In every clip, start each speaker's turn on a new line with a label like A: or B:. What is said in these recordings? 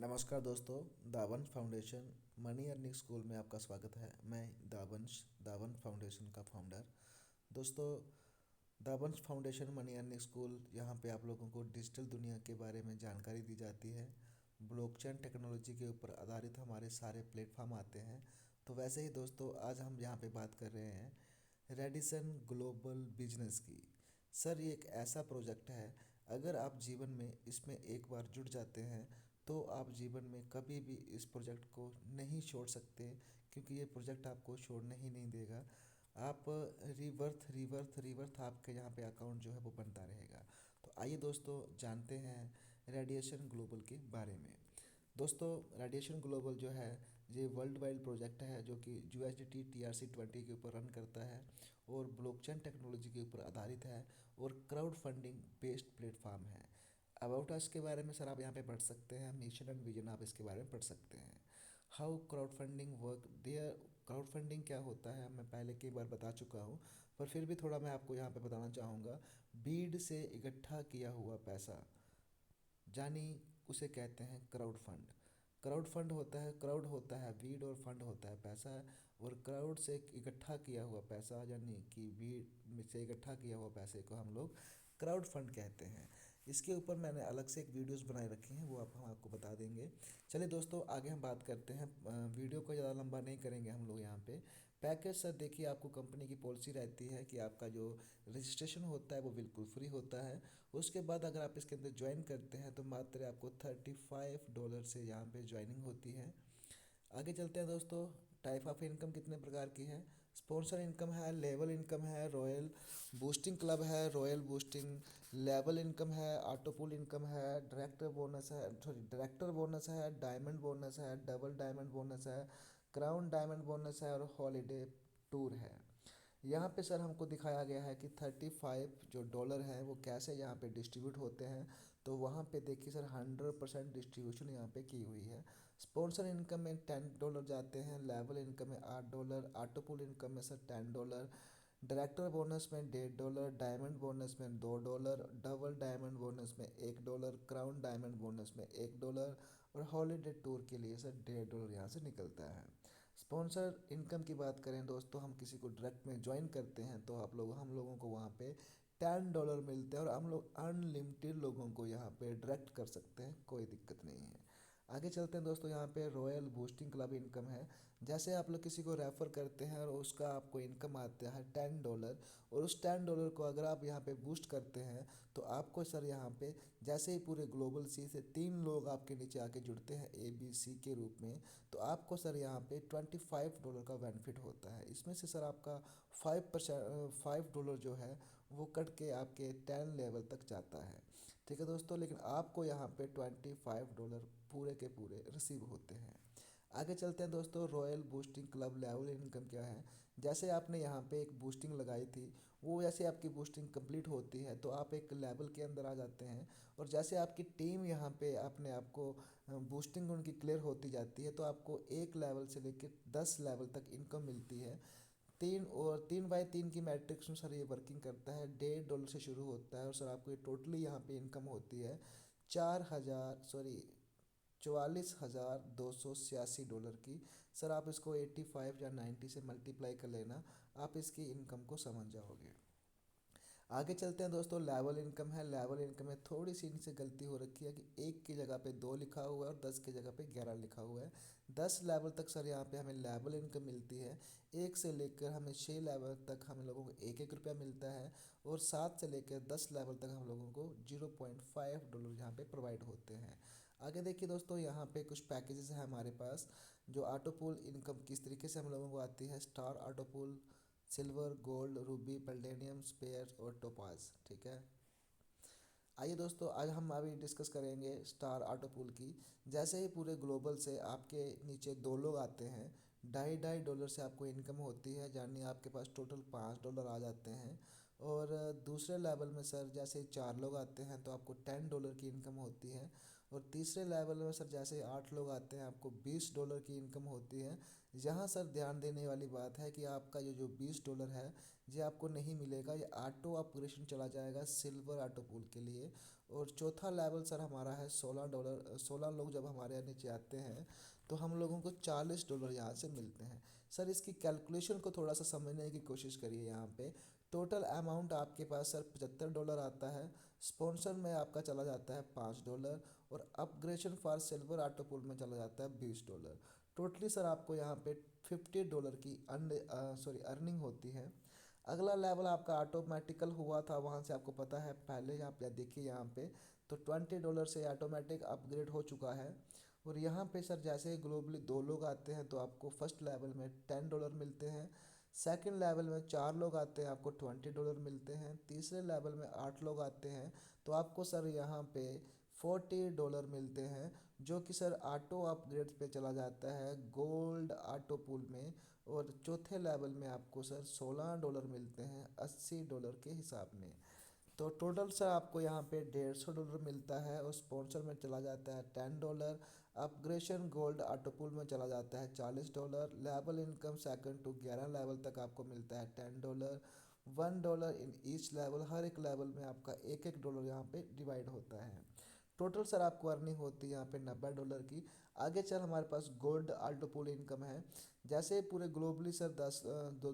A: नमस्कार दोस्तों। दावंश foundation money earning school में आपका स्वागत है। मैं दावंश फाउंडेशन का फाउंडर। दोस्तों, दावंश फाउंडेशन मनी अर्निंग स्कूल, यहाँ पे आप लोगों को डिजिटल दुनिया के बारे में जानकारी दी जाती है। ब्लॉकचेन टेक्नोलॉजी के ऊपर आधारित हमारे सारे प्लेटफॉर्म आते हैं। तो वैसे ही दोस्तों, आज हम यहाँ पे बात कर रहे हैं रेडिसन ग्लोबल बिजनेस की। सर, ये एक ऐसा प्रोजेक्ट है, अगर आप जीवन में इसमें एक बार जुड़ जाते हैं तो आप जीवन में कभी भी इस प्रोजेक्ट को नहीं छोड़ सकते, क्योंकि ये प्रोजेक्ट आपको छोड़ने ही नहीं देगा। आप रिवर्थ रिवर्थ रिवर्थ आपके यहाँ पे अकाउंट जो है वो बनता रहेगा। तो आइए दोस्तों, जानते हैं रेडिएशन ग्लोबल के बारे में। दोस्तों, रेडिएशन ग्लोबल जो है ये वर्ल्ड वाइड प्रोजेक्ट है जो कि USDT TRC20 के ऊपर रन करता है और ब्लॉकचेन टेक्नोलॉजी के ऊपर आधारित है और क्राउड फंडिंग बेस्ड प्लेटफॉर्म है। अबाउट अस के बारे में सर आप यहाँ पे पढ़ सकते हैं, मिशन एंड विजन आप इसके बारे में पढ़ सकते हैं। How crowdfunding work there. Crowdfunding क्या होता है मैं पहले कई बार बता चुका हूँ, पर फिर भी थोड़ा मैं आपको यहाँ पे बताना चाहूँगा। भीड़ से इकट्ठा किया हुआ पैसा, जानी उसे कहते हैं क्राउड फंड। क्राउड होता है भीड़ और फंड होता है पैसा। और क्राउड से इकट्ठा किया हुआ पैसा, यानी कि भीड़ में से इकट्ठा किया हुआ पैसे को हम लोग क्राउड फंड कहते हैं। इसके ऊपर मैंने अलग से एक वीडियोस बनाए रखी हैं, वो हम आपको बता देंगे। चलिए दोस्तों, आगे हम बात करते हैं। वीडियो को ज़्यादा लंबा नहीं करेंगे हम लोग यहाँ पे। पैकेज सर देखिए, आपको कंपनी की पॉलिसी रहती है कि आपका जो रजिस्ट्रेशन होता है वो बिल्कुल फ्री होता है। उसके बाद अगर आप इसके अंदर ज्वाइन करते हैं तो मात्र आपको $35 से यहाँ पे ज्वाइनिंग होती है। आगे चलते हैं दोस्तों। टाइप ऑफ इनकम कितने प्रकार की है। स्पॉन्सर इनकम है, लेवल इनकम है, रॉयल बूस्टिंग क्लब है, रॉयल बूस्टिंग लेवल इनकम है, ऑटोपूल इनकम है, डायरेक्टर बोनस है, डायमंड बोनस है, डबल डायमंड बोनस है, क्राउन डायमंड बोनस है और हॉलीडे टूर है। यहाँ पे सर हमको दिखाया गया है कि 35 जो डॉलर हैं वो कैसे यहाँ पे डिस्ट्रीब्यूट होते हैं। तो वहाँ पे देखिए सर, 100% डिस्ट्रीब्यूशन यहाँ पे की हुई है। स्पॉन्सर इनकम में $10 जाते हैं, लेवल इनकम में $8, ऑटोपुल इनकम में सर $10, डायरेक्टर बोनस में $1.5, डायमंड बोनस में $2, डबल डायमंड बोनस में $1, क्राउन डायमंड बोनस में $1 और हॉलीडे टूर के लिए सर $1.5 यहाँ से निकलता है। स्पॉन्सर इनकम की बात करें दोस्तों, हम किसी को डायरेक्ट में ज्वाइन करते हैं तो हम लोगों को वहाँ पे $10 मिलते हैं और हम लोग अनलिमिटेड लोगों को यहाँ पे डायरेक्ट कर सकते हैं, कोई दिक्कत नहीं है। आगे चलते हैं दोस्तों। यहाँ पे रॉयल बूस्टिंग क्लब इनकम है। जैसे आप लोग किसी को रेफ़र करते हैं और उसका आपको इनकम आता है $10, और उस $10 को अगर आप यहाँ पे बूस्ट करते हैं तो आपको सर यहाँ पे जैसे ही पूरे ग्लोबल सी से 3 लोग आपके नीचे आके जुड़ते हैं ABC के रूप में, तो आपको सर यहाँ पे $25 का बेनिफिट होता है। इसमें से सर आपका 5% $5 जो है वो कट के आपके 10 लेवल तक जाता है। ठीक है दोस्तों, लेकिन आपको यहाँ पे $25 पूरे के पूरे रिसीव होते हैं। आगे चलते हैं दोस्तों। Royal boosting club level income क्या है। जैसे आपने यहाँ पे एक बूस्टिंग लगाई थी, वो जैसे आपकी बूस्टिंग कंप्लीट होती है तो आप एक लेवल के अंदर आ जाते हैं, और जैसे आपकी टीम यहाँ पे अपने आप को बूस्टिंग उनकी क्लियर होती जाती है तो आपको 1 लेवल से लेकर 10 लेवल तक इनकम मिलती है। 3x3 की मैट्रिक्स में सर ये वर्किंग करता है। $1.5 से शुरू होता है और सर आपको ये टोटली यहाँ पे इनकम होती है 44,286 डॉलर की। सर आप इसको 85 या 90 से मल्टीप्लाई कर लेना, आप इसकी इनकम को समझ जाओगे। आगे चलते हैं दोस्तों। लेवल इनकम है। लेवल इनकम में थोड़ी सी इनसे गलती हो रखी है कि 1 की जगह पे 2 लिखा हुआ है और 10 की जगह पे 11 लिखा हुआ है। 10 लेवल तक सर यहाँ पे हमें लेवल इनकम मिलती है। 1 से लेकर हमें 6 लेवल तक हम लोगों को $1 मिलता है, और 7 से लेकर 10 लेवल तक हम लोगों को $0.5 यहाँ पे प्रोवाइड होते हैं। आगे देखिए दोस्तों, यहाँ पे कुछ पैकेजेस हैं हमारे पास। जो ऑटोपूल इनकम किस तरीके से हम लोगों को आती है। Star autopool, silver, gold, ruby, palladium, sapphire और टोपाज। ठीक है। आइए दोस्तों, आज हम अभी डिस्कस करेंगे स्टार ऑटोपूल की। जैसे ही पूरे ग्लोबल से आपके नीचे 2 लोग आते हैं, $2.5 से आपको इनकम होती है, यानी आपके पास टोटल $5 आ जाते हैं। और दूसरे लेवल में सर जैसे 4 लोग आते हैं तो आपको $10 की इनकम होती है। और तीसरे लेवल में सर जैसे 8 लोग आते हैं आपको $20 की इनकम होती है। यहाँ सर ध्यान देने वाली बात है कि आपका ये जो $20 है ये आपको नहीं मिलेगा, ये ऑटो ऑपरेशन चला जाएगा सिल्वर ऑटो पूल के लिए। और चौथा लेवल सर हमारा है $16। 16 लोग जब हमारे यहाँ नीचे आते हैं तो हम लोगों को $40 यहाँ से मिलते हैं। सर इसकी कैलकुलेशन को थोड़ा सा समझने की कोशिश करिए। यहाँ पे टोटल अमाउंट आपके पास सर $75 आता है, स्पॉन्सर में आपका चला जाता है $5 और upgradation for silver auto pool में चला जाता है $20। टोटली सर आपको यहाँ पे $50 की अर्निंग होती है। अगला लेवल आपका ऑटोमेटिकल हुआ था, वहाँ से आपको पता है पहले आप या देखिए यहाँ पे तो $20 से ऑटोमेटिक अपग्रेड हो चुका है। और यहाँ पे सर जैसे ग्लोबली 2 लोग आते हैं तो आपको फर्स्ट लेवल में $10 मिलते हैं, सेकंड लेवल में 4 लोग आते हैं आपको $20 मिलते हैं, तीसरे लेवल में 8 लोग आते हैं तो आपको सर यहाँ पे $40 मिलते हैं, जो कि सर ऑटो अपग्रेड पे चला जाता है गोल्ड ऑटो पूल में। और चौथे लेवल में आपको सर $16 मिलते हैं $80 के हिसाब में। तो टोटल सर आपको यहाँ पे $150 मिलता है और स्पॉन्सर में चला जाता है $10, अपग्रेशन गोल्ड ऑटो पूल में चला जाता है $40, level income second to 11 level तक आपको मिलता है $10, $1 इन ईच लेवल, हर एक लेवल में आपका $1 यहाँ पे डिवाइड होता है। टोटल सर आपको अर्निंग होती है यहाँ पे $90 की। आगे चल हमारे पास गोल्ड ऑटो पूल इनकम है। जैसे पूरे ग्लोबली सर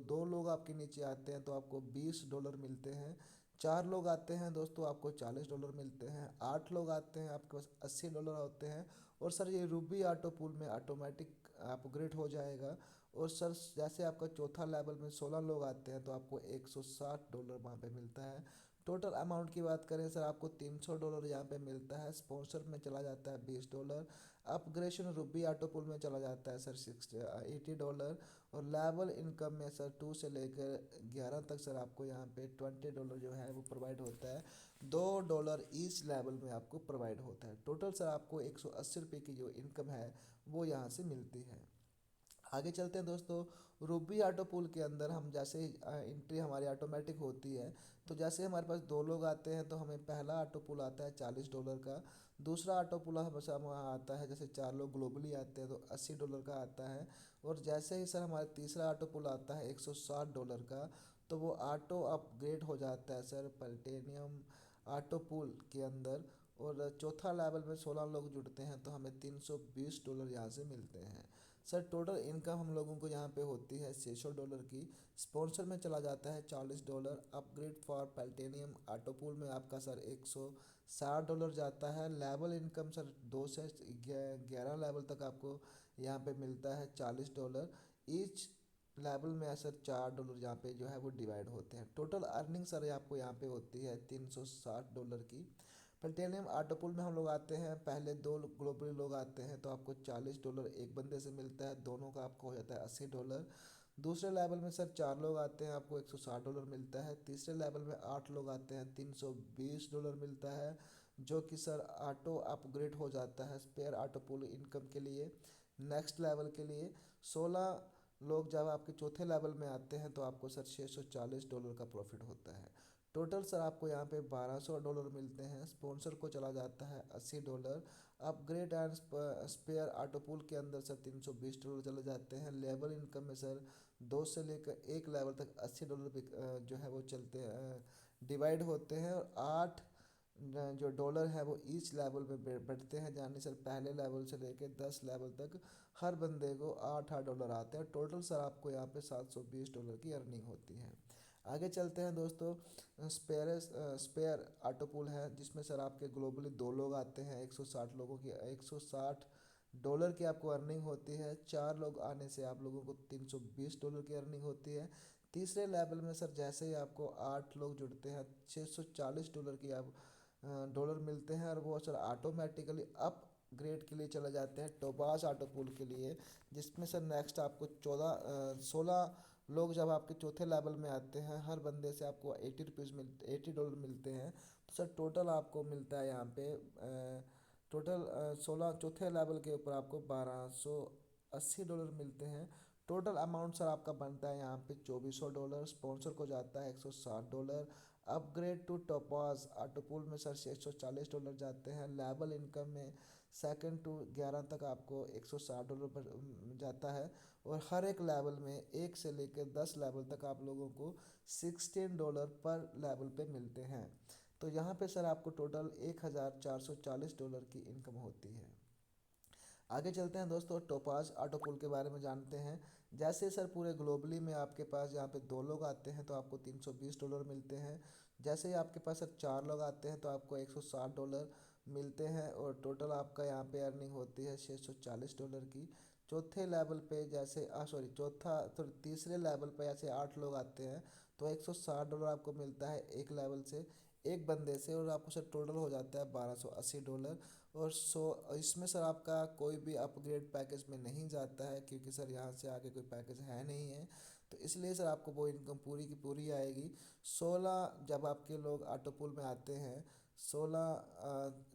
A: 2 लोग आपके नीचे आते हैं तो आपको $20 मिलते हैं, 4 लोग आते हैं दोस्तों आपको $40 मिलते हैं, 8 लोग आते हैं आपके पास $80 होते हैं। और सर ये रूबी ऑटो पूल में ऑटोमेटिक अपग्रेड हो जाएगा। और सर जैसे आपका चौथा लेवल में 16 लोग आते हैं तो आपको $160 वहाँ पे मिलता है। टोटल अमाउंट की बात करें सर आपको $300 यहाँ पे मिलता है, स्पॉन्सर में चला जाता है $20, अपग्रेडेशन रूबी ऑटो पूल में चला जाता है सर $80 और लेवल इनकम में सर 2 से लेकर 11 तक सर आपको यहाँ पे $20 जो है वो प्रोवाइड होता है। $2 ईच लेवल में आपको प्रोवाइड होता है। टोटल सर आपको ₹180 की जो इनकम है वो यहाँ से मिलती है। आगे चलते हैं दोस्तों। रूबी ऑटो पूल के अंदर हम जैसे एंट्री हमारी ऑटोमेटिक होती है तो जैसे हमारे पास 2 लोग आते हैं तो हमें पहला ऑटो पूल आता है $40 का, दूसरा ऑटो पूल हमेशा वहाँ आता है जैसे 4 लोग ग्लोबली आते हैं तो $80 का आता है। और जैसे ही सर हमारा तीसरा ऑटो पूल आता है $160 का तो वो ऑटो अपग्रेड हो जाता है सर प्लैटिनम ऑटो पूल के अंदर। और चौथा लेवल में 16 लोग जुड़ते हैं तो हमें $320 यहाँ से मिलते हैं। सर टोटल इनकम हम लोगों को यहाँ पे होती है $600 की, स्पॉन्सर में चला जाता है $40, upgrade for platinum auto pool में आपका सर $160 जाता है, लेवल इनकम सर 2 से 11 लेवल तक आपको यहाँ पे मिलता है $40, ईच लेवल में सर $4 यहाँ पे जो है वो डिवाइड होते हैं। टोटल अर्निंग सर आपको यहाँ पे होती है $360 की। प्लेटिनियम ऑटो पूल में हम लोग आते हैं, पहले 2 ग्लोबली लोग आते हैं तो आपको $40 एक बंदे से मिलता है, दोनों का आपको हो जाता है $80। दूसरे लेवल में सर 4 लोग आते हैं आपको $160 मिलता है, तीसरे लेवल में 8 लोग आते हैं $320 मिलता है, जो कि सर ऑटो अपग्रेड हो जाता है स्पेयर ऑटो पूल इनकम के लिए। नेक्स्ट लेवल के लिए 16 लोग जब आपके चौथे लेवल में आते हैं तो आपको सर $640 का प्रॉफिट होता है। टोटल सर आपको यहाँ पे $1200 मिलते हैं, स्पॉन्सर को चला जाता है $80, upgrade and sapphire auto pool के अंदर सर $320 चले जाते हैं, लेवल इनकम में सर 2 से लेकर 1 लेवल तक $80 जो है वो चलते हैं डिवाइड होते हैं। और 8 जो डॉलर है वो ईच लेवल में बढ़ते हैं, यानी सर पहले लेवल से लेकर 10 लेवल तक हर बंदे को $8 आते हैं। टोटल सर आपको यहाँ पे $720 की अर्निंग होती है। आगे चलते हैं दोस्तों। स्पेयर ऑटो पूल है जिसमें सर आपके ग्लोबली 2 लोग आते हैं, 160 लोगों की $160 की आपको अर्निंग होती है, 4 लोग आने से आप लोगों को $320 की अर्निंग होती है। तीसरे लेवल में सर जैसे ही आपको 8 लोग जुड़ते हैं $640 की आप डॉलर मिलते हैं और वो सर ऑटोमेटिकली अप ग्रेड के लिए चले जाते हैं टोबास ऑटो पूल के लिए, जिसमें सर नेक्स्ट आपको 16 लोग जब आपके चौथे लेवल में आते हैं हर बंदे से आपको $80 मिलते हैं। तो सर टोटल आपको मिलता है यहाँ पे टोटल 16 चौथे लेवल के ऊपर आपको $1280 मिलते हैं। टोटल अमाउंट सर आपका बनता है यहाँ पे $2400, स्पॉन्सर को जाता है $160, upgrade to topaz auto pool में सर $640 जाते हैं। लेवल इनकम में सेकंड टू 11 तक आपको $160 पर जाता है। और हर एक लेवल में 1 से लेकर 10 लेवल तक आप लोगों को $16 पर लेवल पे मिलते हैं। तो यहाँ पे सर आपको टोटल $1440 की इनकम होती है। आगे चलते हैं दोस्तों, टोपाज ऑटो पूल के बारे में जानते हैं। जैसे सर पूरे ग्लोबली में आपके पास यहाँ पे 2 लोग आते हैं तो आपको $320 मिलते हैं। जैसे ही आपके पास सर 4 लोग आते हैं तो आपको $160 मिलते हैं और टोटल आपका यहाँ पे अर्निंग होती है $640 की। चौथे लेवल पे जैसे सॉरी चौथा तो तीसरे लेवल पे ऐसे 8 लोग आते हैं तो $160 आपको मिलता है एक लेवल से, एक बंदे से, और आपको सर टोटल हो जाता है $1280। और इसमें सर आपका कोई भी अपग्रेड पैकेज में नहीं जाता है क्योंकि सर यहाँ से आगे कोई पैकेज है नहीं है। तो इसलिए सर आपको वो इनकम पूरी की पूरी आएगी। 16 जब आपके लोग ऑटो पूल में आते हैं, 16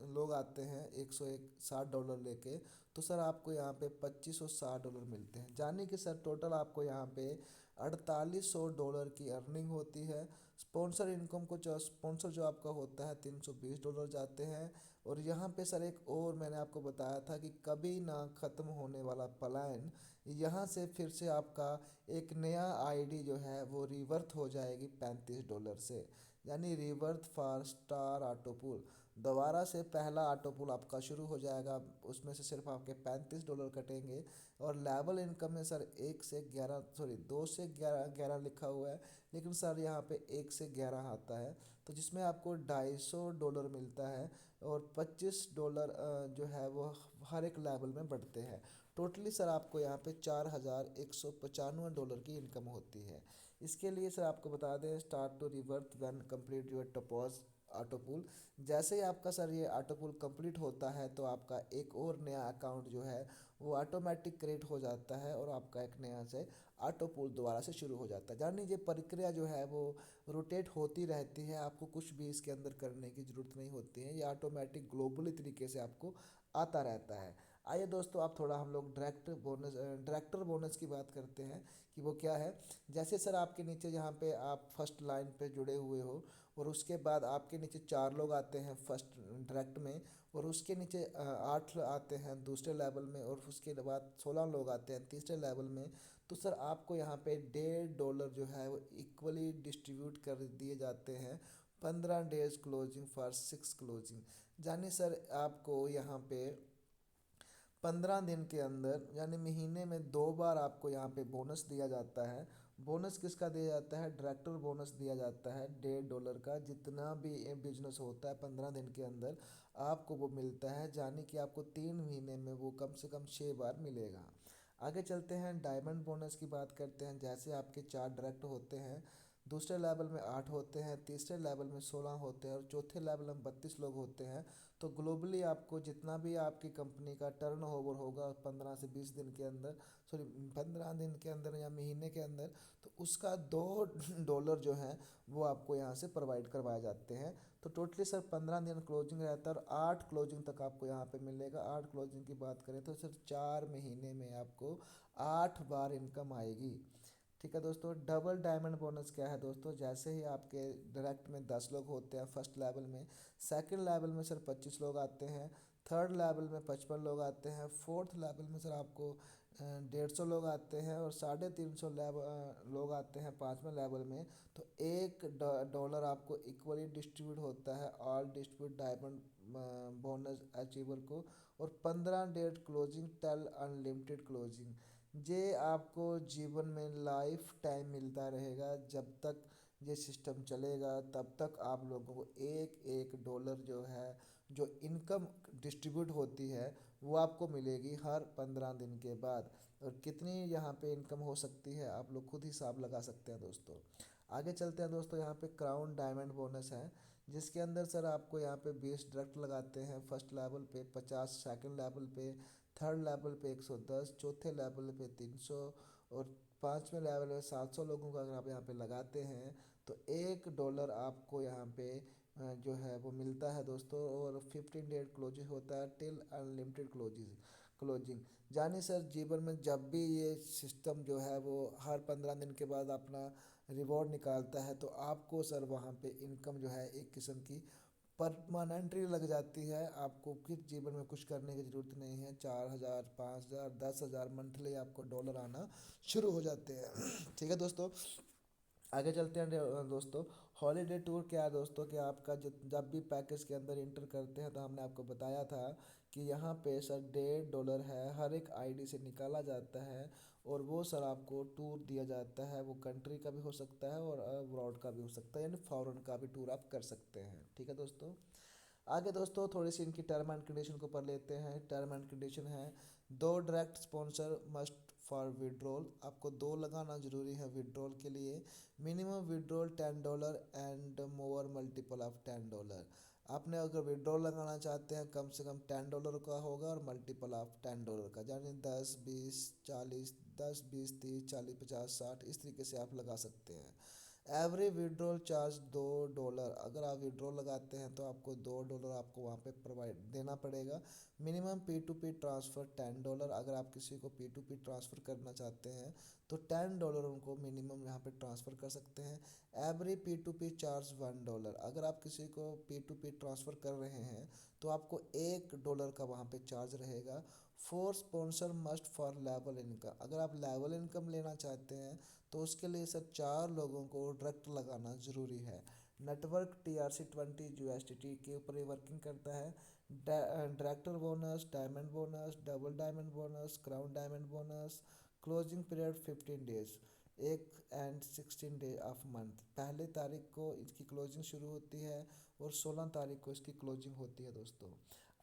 A: लोग आते हैं $160 लेके, तो सर आपको यहाँ पे $2560 मिलते हैं। जाने कि सर टोटल आपको यहाँ पे $4800 की अर्निंग होती है। स्पॉन्सर इनकम को जो स्पॉन्सर जो आपका होता है $320 जाते हैं। और यहाँ पे सर एक और मैंने आपको बताया था कि कभी ना ख़त्म होने वाला प्लान, यहाँ से फिर से आपका एक नया आईडी जो है वो रिवर्थ हो जाएगी $35 से, यानी रिवर्थ फॉर स्टार ऑटो पूल। दोबारा से पहला ऑटो पूल आपका शुरू हो जाएगा, उसमें से सिर्फ आपके $35 कटेंगे। और लेवल इनकम में सर 2 से 11 लिखा हुआ है, लेकिन सर यहाँ पे 1 से 11 आता है, तो जिसमें आपको $250 मिलता है। और $25 जो है वो हर एक लेवल में बढ़ते हैं। टोटली सर आपको यहाँ पे $4195 की इनकम होती है। इसके लिए सर आपको बता दें, स्टार्ट टू रिवर्थ व्हेन कंप्लीट योर टॉपॉज ऑटो पूल। जैसे ही आपका सर ये ऑटो पूल कंप्लीट होता है तो आपका एक और नया अकाउंट जो है वो ऑटोमेटिक क्रिएट हो जाता है और आपका एक नया से ऑटो पूल दोबारा से शुरू हो जाता है। जान लीजिए प्रक्रिया जो है वो रोटेट होती रहती है, आपको कुछ भी इसके अंदर करने की ज़रूरत नहीं होती है, ये ऑटोमेटिक ग्लोबली तरीके से आपको आता रहता है। आइए दोस्तों, आप थोड़ा हम लोग डायरेक्टर बोनस की बात करते हैं कि वो क्या है। जैसे सर आपके नीचे यहाँ पे आप फर्स्ट लाइन पे जुड़े हुए हो और उसके बाद आपके नीचे 4 लोग आते हैं फर्स्ट डायरेक्ट में, और उसके नीचे 8 आते हैं दूसरे लेवल में, और उसके बाद 16 लोग आते हैं तीसरे लेवल में। तो सर आपको यहाँ पे $1.5 जो है वो इक्वली डिस्ट्रीब्यूट कर दिए जाते हैं। 15 डेज क्लोजिंग फॉर 6 क्लोजिंग, यानी सर आपको यहाँ पे 15 दिन के अंदर यानी महीने में 2 बार आपको यहाँ पे बोनस दिया जाता है। बोनस किसका दिया जाता है? डायरेक्टर बोनस दिया जाता है $1.5 का। जितना भी बिजनेस होता है 15 दिन के अंदर आपको वो मिलता है, यानी कि आपको 3 महीने में वो कम से कम 6 बार मिलेगा। आगे चलते हैं, डायमंड बोनस की बात करते हैं। जैसे आपके 4 डायरेक्ट होते हैं, दूसरे लेवल में 8 होते हैं, तीसरे लेवल में 16 होते हैं और चौथे लेवल में 32 लोग होते हैं। तो ग्लोबली आपको जितना भी आपकी कंपनी का टर्नओवर होगा 15 से 20 दिन के अंदर, सॉरी 15 दिन के अंदर या महीने के अंदर, तो उसका $2 जो है वो आपको यहाँ से प्रोवाइड करवाए जाते हैं। तो टोटली सर 15 दिन क्लोजिंग रहता है और 8 क्लोजिंग तक आपको यहाँ पे मिलेगा। 8 क्लोजिंग की बात करें तो सिर्फ 4 महीने में आपको 8 बार इनकम आएगी। ठीक है दोस्तों, डबल डायमंड बोनस क्या है दोस्तों? जैसे ही आपके डायरेक्ट में 10 लोग होते हैं फर्स्ट लेवल में, सेकंड लेवल में सर 25 लोग आते हैं, थर्ड लेवल में 55 लोग आते हैं, फोर्थ लेवल में सर आपको 150 लोग आते हैं और 350 लोग आते हैं पाँचवें लेवल में। तो $1 आपको इक्वली डिस्ट्रीब्यूट होता है all distribute diamond bonus achiever को। और 15 date closing till unlimited closing, ये आपको जीवन में लाइफ टाइम मिलता रहेगा। जब तक ये सिस्टम चलेगा तब तक आप लोगों को $1 जो है जो इनकम डिस्ट्रीब्यूट होती है वो आपको मिलेगी हर 15 दिन के बाद। और कितनी यहाँ पे इनकम हो सकती है आप लोग खुद हिसाब लगा सकते हैं दोस्तों। आगे चलते हैं दोस्तों, यहाँ पे क्राउन डायमंड बोनस है, जिसके अंदर सर आपको यहाँ पे 20 डायरेक्ट लगाते हैं फर्स्ट लेवल पे, 50 सेकंड लेवल पे, थर्ड लेवल पे 110, चौथे लेवल पे 300 और पाँचवें लेवल में 700 लोगों का अगर आप यहाँ पे लगाते हैं तो $1 आपको यहाँ पे जो है वो मिलता है दोस्तों। और 15 डेट क्लोजिंग होता है टिल अनलिमिटेड क्लोजिंग। क्लोजिंग। जानिए सर, जीवन में जब भी ये सिस्टम जो है वो हर 15 दिन के बाद अपना रिवॉर्ड निकालता है, तो आपको सर वहाँ पे इनकम जो है एक किस्म की परमानेंटली लग जाती है। आपको फिर जीवन में कुछ करने की ज़रूरत नहीं है। 4,000, 5,000, 10,000 मंथली आपको डॉलर आना शुरू हो जाते हैं। ठीक है दोस्तों, आगे चलते हैं दोस्तों। हॉलीडे टूर क्या है दोस्तों, कि आपका जब भी पैकेज के अंदर इंटर करते हैं तो हमने आपको बताया था कि यहाँ पे सर $1.5 है, हर एक आईडी से निकाला जाता है। और वो सर आपको टूर दिया जाता है, वो कंट्री का भी हो सकता है और अब्रॉड का भी हो सकता है, यानी फॉरेन का भी टूर आप कर सकते हैं। ठीक है दोस्तों, आगे दोस्तों थोड़ी सी इनकी टर्म एंड कंडीशन को पढ़ लेते हैं। टर्म एंड कंडीशन है, दो direct sponsor must for withdrawal, आपको दो लगाना जरूरी है विड्रॉल के लिए। Minimum withdrawal $10 and more multiple of $10। आपने अगर विड्रॉल लगाना चाहते हैं कम से कम $10 का होगा और मल्टीपल ऑफ $10 का, यानी 10, 20, 40, 10, 20, 30, 40, 50, 60, इस तरीके से आप लगा सकते हैं। Every withdrawal charge $2। अगर आप विड्रॉल लगाते हैं तो आपको $2 आपको वहाँ पे प्रोवाइड देना पड़ेगा। Minimum P2P transfer $10। अगर आप किसी को P2P ट्रांसफ़र करना चाहते हैं तो $10 उनको मिनिमम यहाँ पे ट्रांसफ़र कर सकते हैं। Every P2P charge $1। अगर आप किसी को P2P ट्रांसफ़र कर रहे हैं तो आपको $1 का वहाँ पे चार्ज रहेगा। Four sponsor must for level income, अगर आप लेवल इनकम लेना चाहते हैं तो उसके लिए सर 4 लोगों को डायरेक्ट लगाना ज़रूरी है। नेटवर्क TRC20 USDT के ऊपर ये वर्किंग करता है। Director bonus, diamond bonus, double diamond bonus, crown diamond bonus. Closing period 15 days, 1 and 16 day of month. पहले तारीख को इसकी क्लोजिंग शुरू होती है और 16 तारीख को इसकी क्लोजिंग होती है दोस्तों।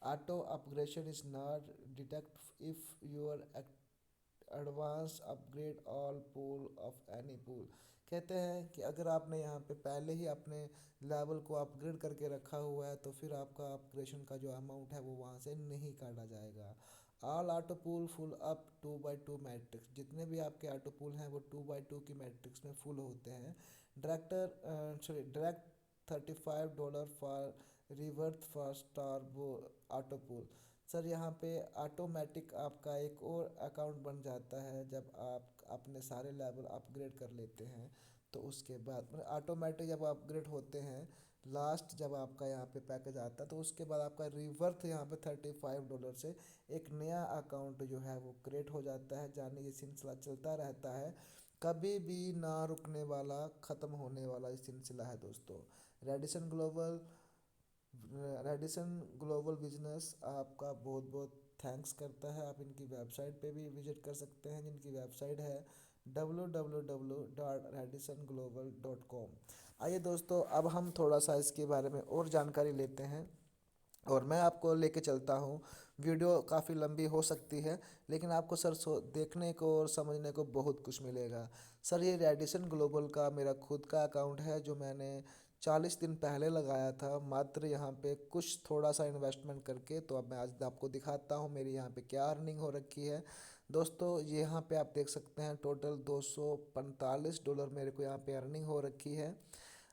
A: Auto upgradation is not detect if your advance upgrade all pool of any pool. कहते हैं कि अगर आपने यहाँ पे पहले ही अपने लेवल को अपग्रेड करके रखा हुआ है तो फिर आपका अपग्रेडेशन का जो अमाउंट है वो वहाँ से नहीं काटा जाएगा। All auto pool full up 2x2 matrix, जितने भी आपके ऑटो पूल हैं वो 2x2 की मैट्रिक्स में फुल होते हैं। डायरेक्ट $35 फॉर रिवर्थ फॉर स्टार वो ऑटो पूल। सर यहाँ पे ऑटोमेटिक आपका एक और अकाउंट बन जाता है जब आप अपने सारे लेवल अपग्रेड कर लेते हैं। तो उसके बाद मतलब ऑटोमेटिक जब अपग्रेड होते हैं, लास्ट जब आपका यहाँ पे पैकेज आता है तो उसके बाद आपका रिवर्थ यहाँ पे $35 से एक नया अकाउंट जो है वो क्रिएट हो जाता है। जाने ये सिलसिला चलता रहता है, कभी भी ना रुकने वाला, ख़त्म होने वाला ये सिलसिला है दोस्तों। Radisson global Radisson global business आपका बहुत बहुत थैंक्स करता है। आप इनकी वेबसाइट पे भी विजिट कर सकते हैं, जिनकी वेबसाइट है www.radisonglobal.com। आइए दोस्तों, अब हम थोड़ा सा इसके बारे में और जानकारी लेते हैं और मैं आपको लेके चलता हूँ। वीडियो काफ़ी लंबी हो सकती है लेकिन आपको सर देखने को और समझने को बहुत कुछ मिलेगा। सर ये रेडिसन ग्लोबल का मेरा खुद का अकाउंट है जो मैंने 40 दिन पहले लगाया था, मात्र यहाँ पे कुछ थोड़ा सा इन्वेस्टमेंट करके। तो अब मैं आज आपको दिखाता हूँ मेरी यहाँ पे क्या अर्निंग हो रखी है दोस्तों। ये यहाँ पे आप देख सकते हैं टोटल $245 मेरे को यहाँ पे अर्निंग हो रखी है।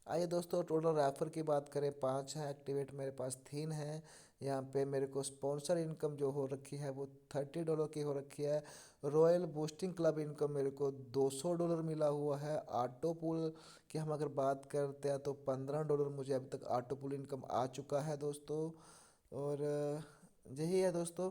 A: आइए दोस्तों, टोटल रेफर की बात करें 5 हैं, एक्टिवेट मेरे पास 3 हैं। यहाँ पे मेरे को स्पॉन्सर इनकम जो हो रखी है वो $30 की हो रखी है। रॉयल बूस्टिंग क्लब इनकम मेरे को $200 मिला हुआ है। ऑटो पूल की हम अगर बात करते हैं तो $15 मुझे अभी तक ऑटो पूल इनकम आ चुका है दोस्तों। और यही है दोस्तों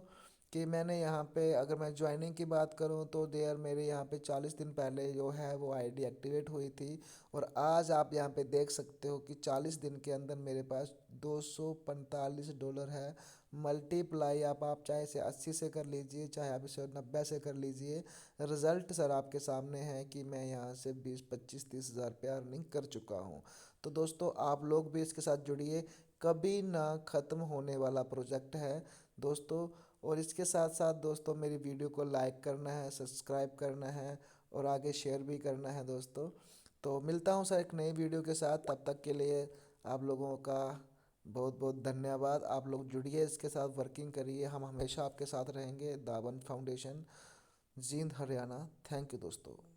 A: कि मैंने यहाँ पे अगर मैं ज्वाइनिंग की बात करूँ तो देयर मेरे यहाँ पे 40 दिन पहले जो है वो आईडी एक्टिवेट हुई थी। और आज आप यहाँ पे देख सकते हो कि 40 दिन के अंदर मेरे पास $245 है। मल्टीप्लाई आप चाहे इसे 80 से कर लीजिए, चाहे आप इसे 90 से कर लीजिए। रिज़ल्ट सर आपके सामने है कि मैं यहाँ से 20, 25, 30 हज़ार रुपया अर्निंग कर चुका हूँ। तो दोस्तों आप लोग भी इसके साथ जुड़िए, कभी ना ख़त्म होने वाला प्रोजेक्ट है दोस्तों। और इसके साथ साथ दोस्तों मेरी वीडियो को लाइक करना है, सब्सक्राइब करना है और आगे शेयर भी करना है दोस्तों। तो मिलता हूँ सर एक नई वीडियो के साथ, तब तक के लिए आप लोगों का बहुत बहुत धन्यवाद। आप लोग जुड़िए, इसके साथ वर्किंग करिए, हम हमेशा आपके साथ रहेंगे। Dawan Foundation, Jind Haryana. Thank you दोस्तों।